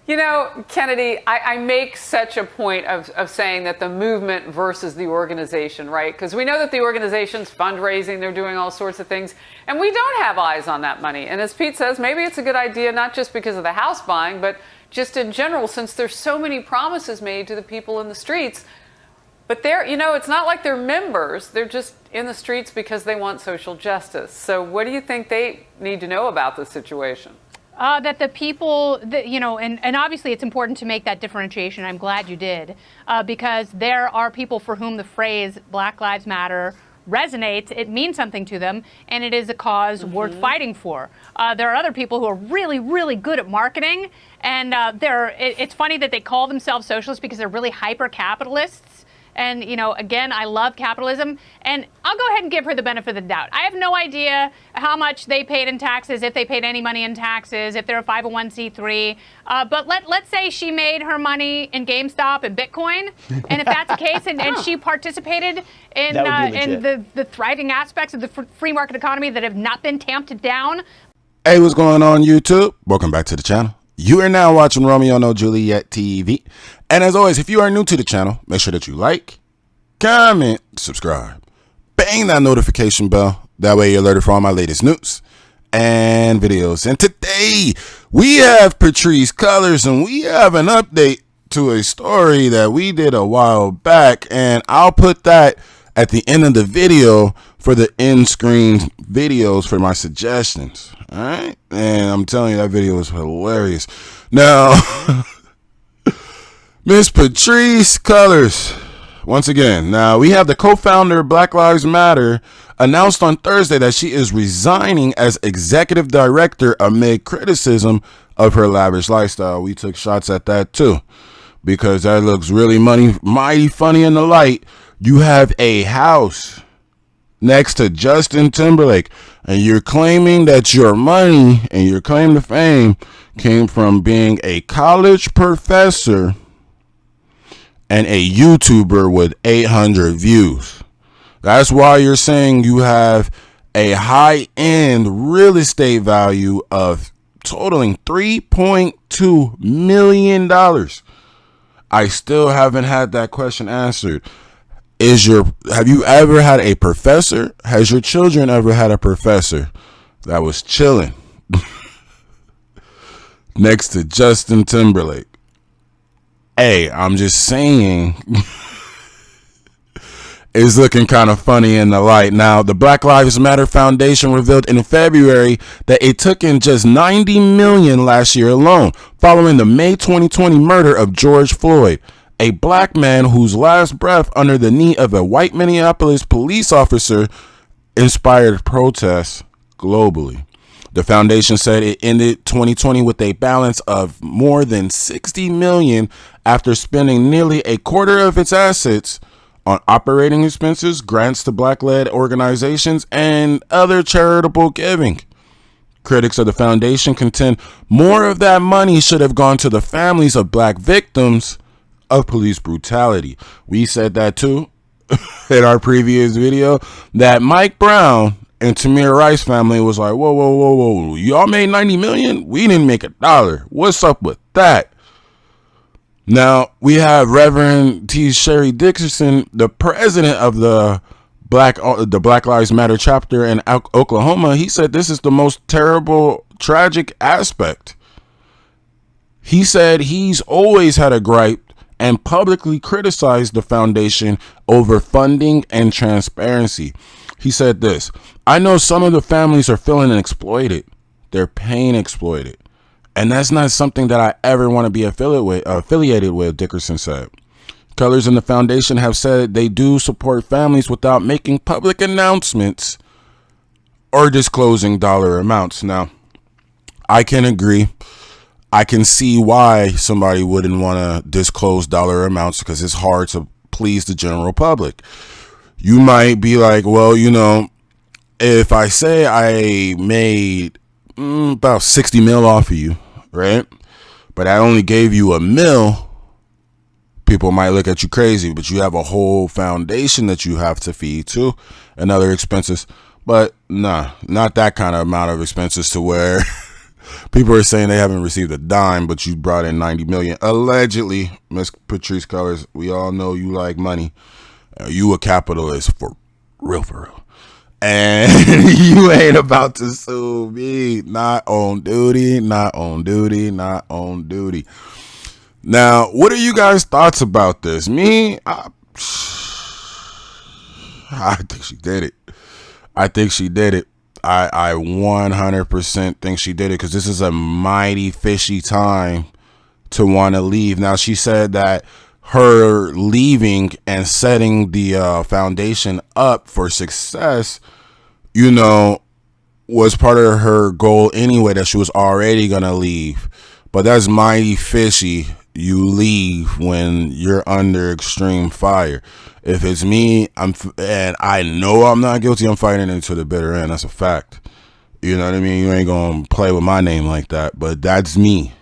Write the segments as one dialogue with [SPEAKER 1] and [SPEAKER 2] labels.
[SPEAKER 1] You know, Kennedy, I make such a point of saying that the movement versus the organization, right? Because we know that the organization's fundraising, they're doing all sorts of things, and we don't have eyes on that money. And as Pete says, maybe it's a good idea, not just because of the house buying, but just in general, since there's so many promises made to the people in the streets. But they're, you know, it's not like they're members. They're just in the streets because they want social justice. So what do you think they need to know about the situation?
[SPEAKER 2] That the people, you know, and obviously it's important to make that differentiation. I'm glad you did, because there are people for whom the phrase Black Lives Matter resonates. It means something to them, and it is a cause worth fighting for. There are other people who are really, really good at marketing, and it's funny that they call themselves socialists because they're really hyper-capitalists. And, you know, again, I love capitalism. And I'll go ahead and give her the benefit of the doubt. I have no idea how much they paid in taxes, if they paid any money in taxes, if they're a 501c3. But let's say she made her money in GameStop and Bitcoin. And if that's the case, and she participated in the thriving aspects of the free market economy that have not been tamped down.
[SPEAKER 3] Hey, what's going on, YouTube? Welcome back to the channel. You are now watching Romeo No Juliet TV. And as always, if you are new to the channel, make sure that you like, comment, subscribe, bang that notification bell. That way you're alerted for all my latest news and videos. And today we have Patrisse Cullors, and we have an update to a story that we did a while back. And I'll put that at the end of the video for the end screen videos for my suggestions. All right. And I'm telling you, that video was hilarious. Now, Miss Patrisse Cullors, once again. Now, we have the co-founder of Black Lives Matter announced on Thursday that she is resigning as executive director amid criticism of her lavish lifestyle. We took shots at that too, because that looks really mighty funny in the light. You have a house next to Justin Timberlake, and you're claiming that your money and your claim to fame came from being a college professor and a YouTuber with 800 views. That's why you're saying you have a high-end real estate value of totaling $3.2 million. I still haven't had that question answered. Have you ever had a professor? Has your children ever had a professor that was chilling next to Justin Timberlake? Hey, I'm just saying, it's looking kind of funny in the light. Now, the Black Lives Matter Foundation revealed in February that it took in just $90 million last year alone, following the May 2020 murder of George Floyd, a black man whose last breath under the knee of a white Minneapolis police officer inspired protests globally. The foundation said it ended 2020 with a balance of more than $60 million after spending nearly a quarter of its assets on operating expenses, grants to black-led organizations, and other charitable giving. Critics of the foundation contend more of that money should have gone to the families of black victims of police brutality. We said that too in our previous video, that Mike Brown and Tamir Rice family was like, whoa, y'all made 90 million? We didn't make $1. What's up with that? Now, we have Reverend T. Sherry Dickerson, the president of the Black Lives Matter chapter in Oklahoma. He said this is the most terrible, tragic aspect. He said he's always had a gripe and publicly criticized the foundation over funding and transparency. He said this: I know some of the families are feeling exploited. They're paying exploited. And that's not something that I ever want to be affiliated with, Dickerson said. Cullors and the foundation have said they do support families without making public announcements or disclosing dollar amounts. Now, I can agree. I can see why somebody wouldn't want to disclose dollar amounts, because it's hard to please the general public. You might be like, well, you know, if I say I made about 60 mil off of you, right, but I only gave you $1 million, people might look at you crazy, but you have a whole foundation that you have to feed too and other expenses. But nah, not that kind of amount of expenses to where People are saying they haven't received a dime, but you brought in 90 million. Allegedly, Miss Patrice Cullors, we all know you like money. You a capitalist for real. And you ain't about to sue me. Not on duty. Now, what are you guys' thoughts about this? Me, I think she did it. I 100% think she did it because this is a mighty fishy time to want to leave. Now, she said that her leaving and setting the foundation up for success, was part of her goal anyway, that she was already going to leave. But that's mighty fishy. You leave when you're under extreme fire. If it's me, and I know I'm not guilty, I'm fighting it to the bitter end. That's a fact. You know what I mean? You ain't gonna play with my name like that. But that's me.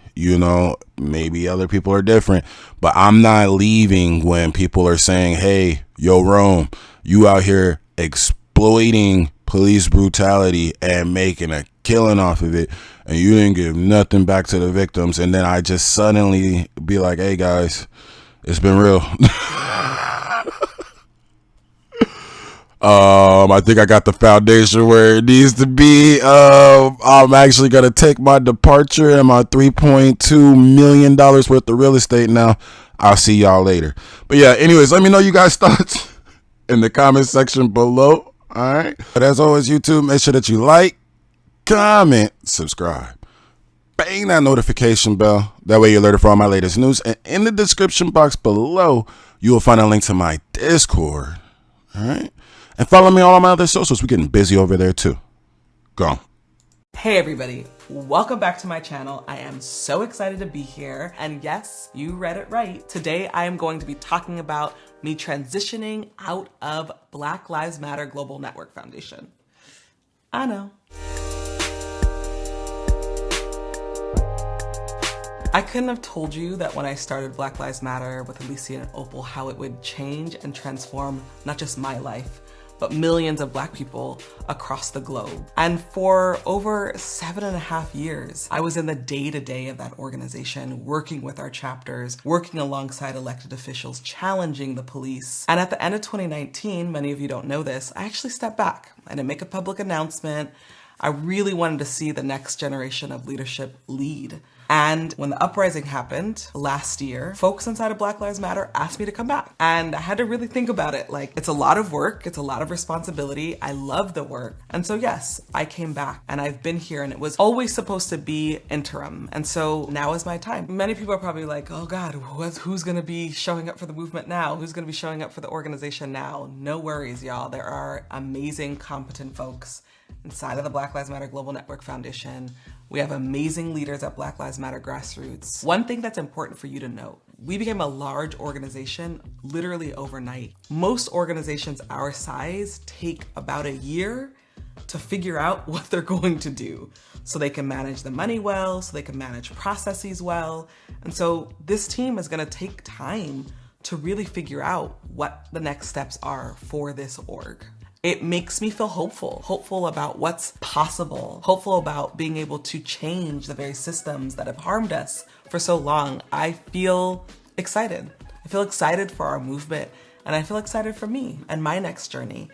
[SPEAKER 3] Maybe other people are different, but I'm not leaving when people are saying, hey, yo, Rome, you out here exploiting police brutality and making a killing off of it, and you didn't give nothing back to the victims. And then I just suddenly be like, hey guys, it's been real. I think I got the foundation where it needs to be. I'm actually going to take my departure and my $3.2 million worth of real estate now. I'll see y'all later. But yeah, anyways, let me know you guys' thoughts in the comment section below. All right. But as always, YouTube, make sure that you like, comment, subscribe. Bang that notification bell. That way you're alerted for all my latest news. And in the description box below, you will find a link to my Discord. All right. And follow me on all my other socials. We're getting busy over there too. Go.
[SPEAKER 4] Hey everybody, welcome back to my channel. I am so excited to be here. And yes, you read it right. Today I am going to be talking about me transitioning out of Black Lives Matter Global Network Foundation. I know. I couldn't have told you that when I started Black Lives Matter with Alicia and Opal, how it would change and transform not just my life, but millions of Black people across the globe. And for over 7.5 years, I was in the day-to-day of that organization, working with our chapters, working alongside elected officials, challenging the police. And at the end of 2019, many of you don't know this, I actually stepped back. I didn't make a public announcement. I really wanted to see the next generation of leadership lead. And when the uprising happened last year, folks inside of Black Lives Matter asked me to come back. And I had to really think about it. Like, it's a lot of work. It's a lot of responsibility. I love the work. And so yes, I came back and I've been here, and it was always supposed to be interim. And so now is my time. Many people are probably like, oh God, who's gonna be showing up for the movement now? Who's gonna be showing up for the organization now? No worries, y'all. There are amazing, competent folks inside of the Black Lives Matter Global Network Foundation. We have amazing leaders at Black Lives Matter Grassroots. One thing that's important for you to know, we became a large organization literally overnight. Most organizations our size take about a year to figure out what they're going to do, so they can manage the money well, so they can manage processes well. And so this team is gonna take time to really figure out what the next steps are for this org. It makes me feel hopeful about what's possible, hopeful about being able to change the very systems that have harmed us for so long. I feel excited. I feel excited for our movement, and I feel excited for me and my next journey.